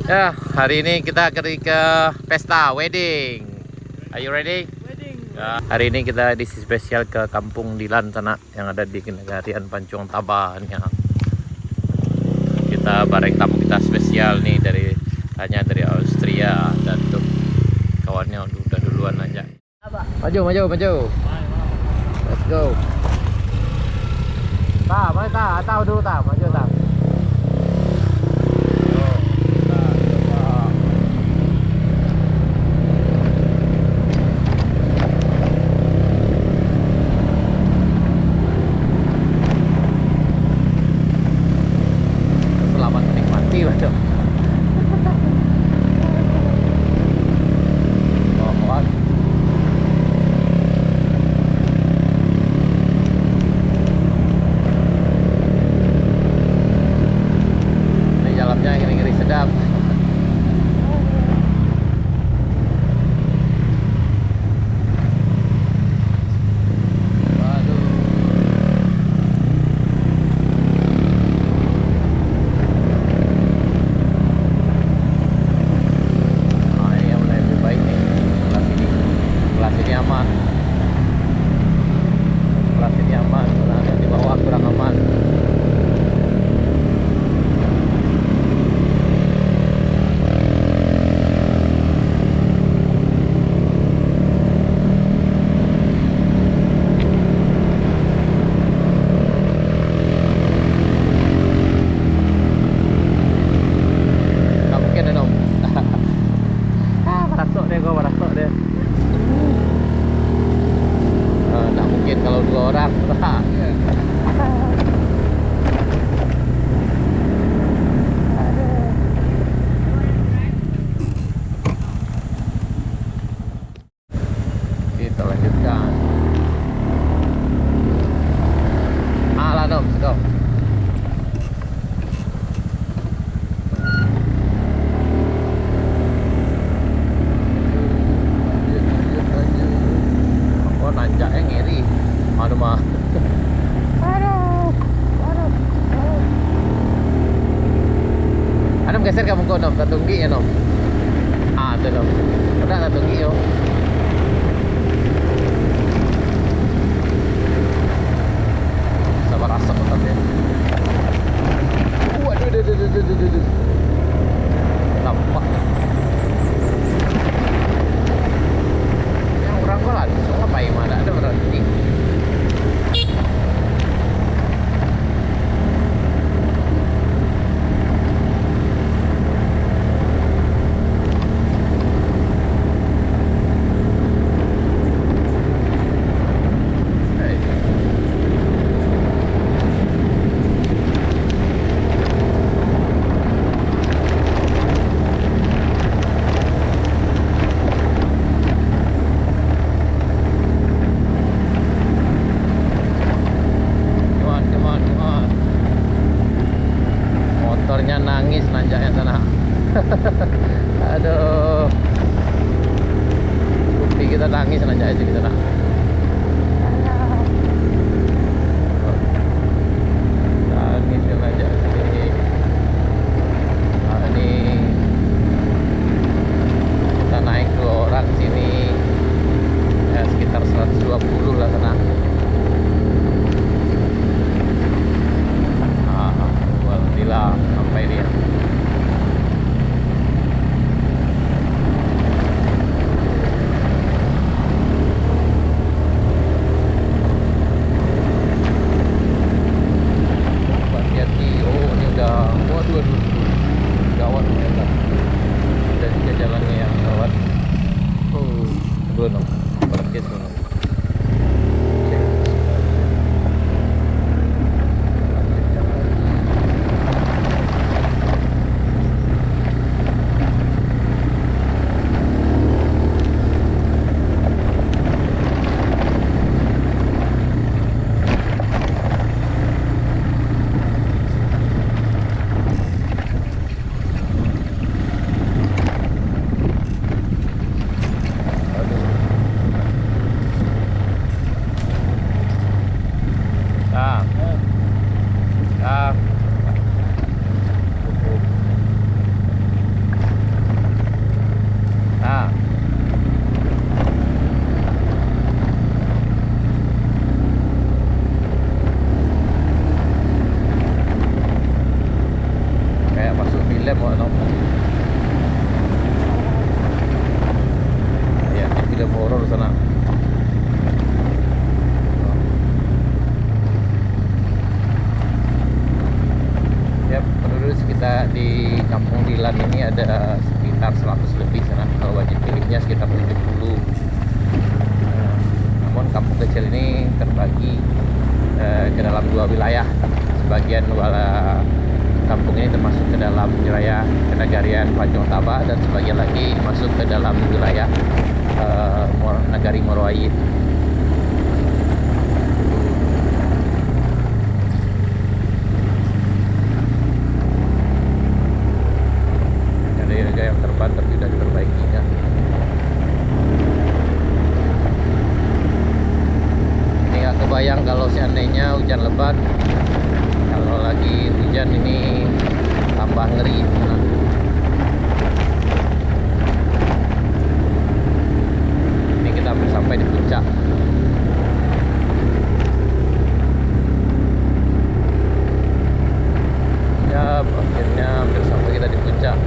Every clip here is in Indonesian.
Ya, hari ini kita ke pesta wedding. Are you ready? Wedding. Ya, hari ini kita edisi spesial ke Kampung Dilan sana yang ada di Negarian Pancung Taban ya. Kita bareng tamu kita spesial nih dari Austria dan tuh kawannya udah duluan aja. Maju. Let's go. Tahu dulu maju. Selamat menikmati, Bro. Mohon. Ini jalannya ngeri-ngeri sedap. Waduh. Ini yang mulai lebih baik nih. Kelas ini aman. Nah, di bawah kurang aman. Nggak mungkin deh, Nom. Merasuk deh. Nggak mungkin kalau dua orang. Kita lanjutkan. Alah, Nom, let's go. Oh, nanjaknya ngeri. Aduh mah. Adam geser kamu kok, Nom, tatunggi ya, Nom. Tuh, Nom. Udah tatunggi yo. Sabar asap tetap ya. Waduh. Nampak. Yang orang kok langsung ngapain mana ada berhenti. Come on. Motornya nangis nanjaknya sana. Aduh. Bukti kita nangis nanjaknya sini sana. Nangis ya nanjak sini. Ini kita naik 2 orang sini ya sekitar 120 lah sana. Alhamdulillah sampai dia. no. Ya, film horor sana. Ya, penduduk kita di Kampung Dilan ini ada sekitar 100 lebih sana. Kalau wajib pilihnya sekitar 70. Namun kampung kecil ini terbagi ke dalam 2 wilayah. Sebagian kampung ini termasuk ke dalam wilayah Kenagarian Panjang Taba, dan sebagian lagi masuk ke dalam wilayah Nagari Moroai. Ada yang terban tapi sudah diperbaiki ya. Ini nggak kebayang kalau seandainya hujan lebat. Kalau lagi hujan ini tambah ngeri. Ini kita hampir sampai di puncak. Ya, akhirnya hampir sampai kita di puncak.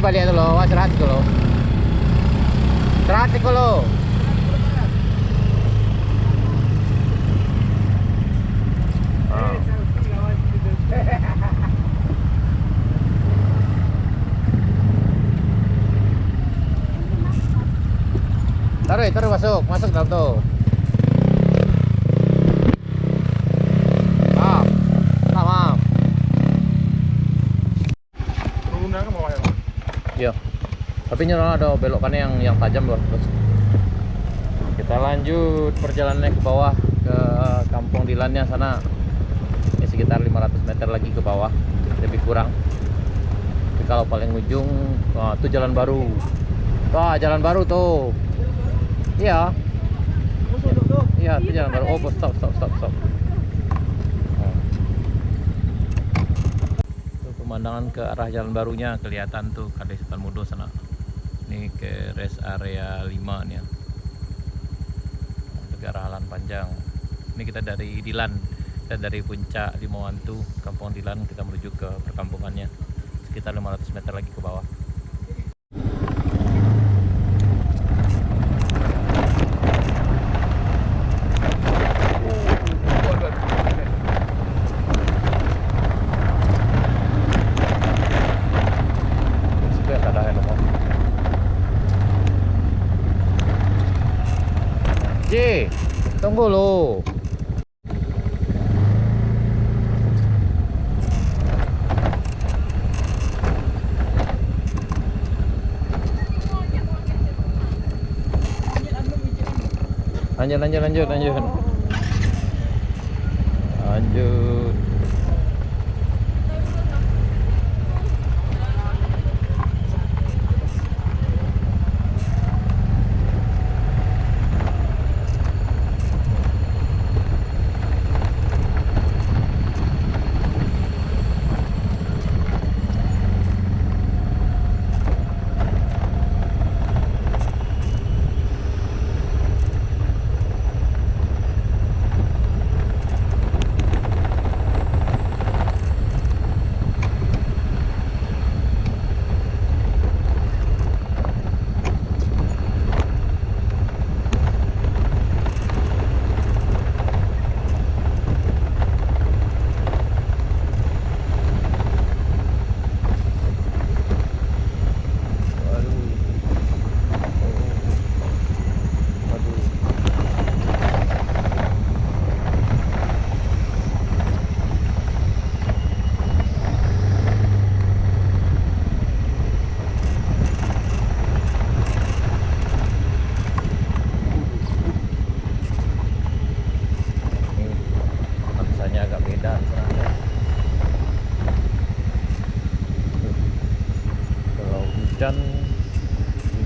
balik itu loh, serat itu loh. Serat itu loh. Taruh masuk dalam tuh. Maaf. Turunnya ke bawah ya. Iya. Tapi nyerah ada belokannya yang tajam loh. Terus kita lanjut perjalanannya ke bawah ke Kampung Dilannya sana. Ya, sekitar 500 meter lagi ke bawah, lebih kurang. Tapi kalau paling ujung, itu jalan baru. Wah, jalan baru tuh. Iya. Iya, itu jalan baru. Oh, stop. Oh. Tuh pemandangan ke arah jalan barunya kelihatan tuh Kade Sultan Mudo sana. Ini ke rest area 5 nih ya. Ke arah Halan Panjang. Ini kita dari Dilan. Kita dari puncak Limawantu, Kampung Dilan, kita menuju ke perkampungannya. Sekitar 500 meter lagi ke bawah. Ji, tunggu lo. Lanjut.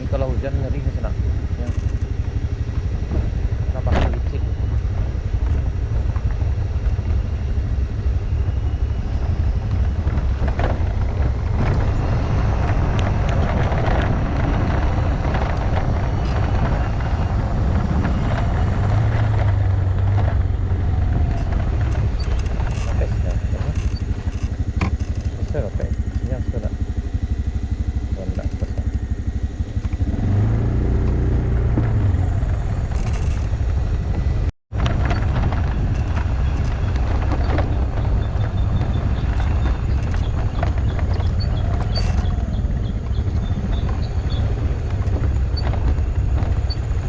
Kalau hujan ngeri ke sana ya. Kenapa licik?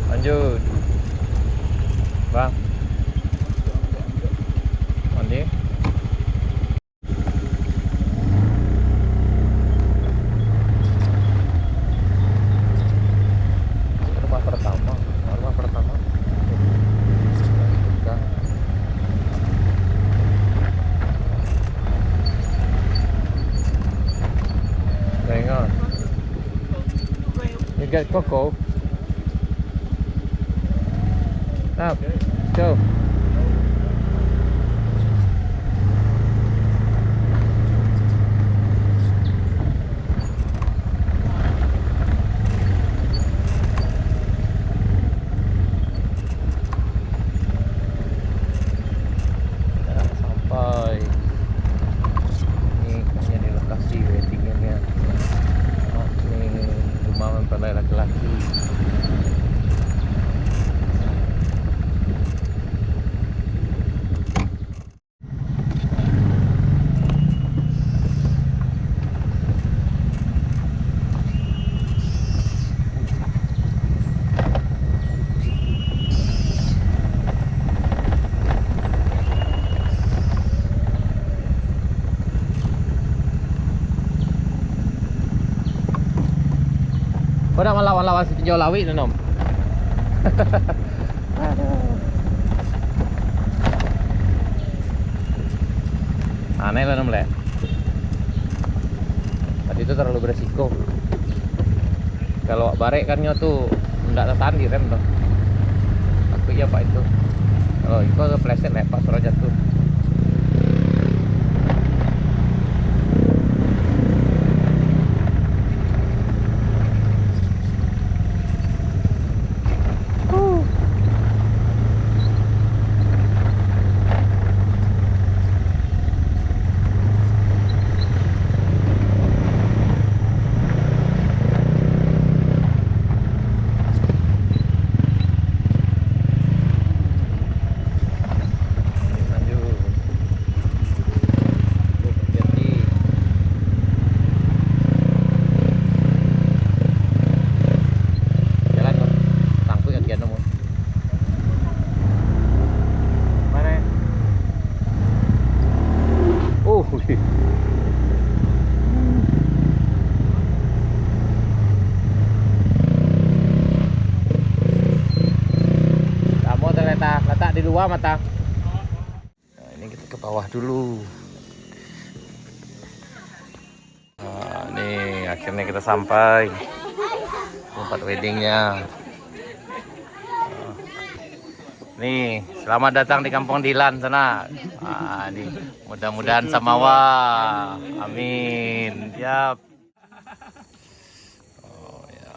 Lanjut Bang mandi rumah pertama hang on, you get cocoa. Up, go. Sampai ini kayaknya di lokasi weddingnya. Ini rumah mempelai laki-laki. Udah melawan-lawan si tinjau lawi nih nom. Aneh lah nom le. Tadi itu terlalu beresiko. Kalau barek kan nyo tuh nggak tahan di rem tuh. Aku iya pak itu. Kalau itu kepleset lepas suruh jatuh. Letak di luar mata. Nah, ini kita ke bawah dulu. Nah, ini akhirnya kita sampai tempat weddingnya. Nih, selamat datang di Kampung Dilan sana. Nah, ini mudah-mudahan samawa. Amin. Siap. Oh, ya.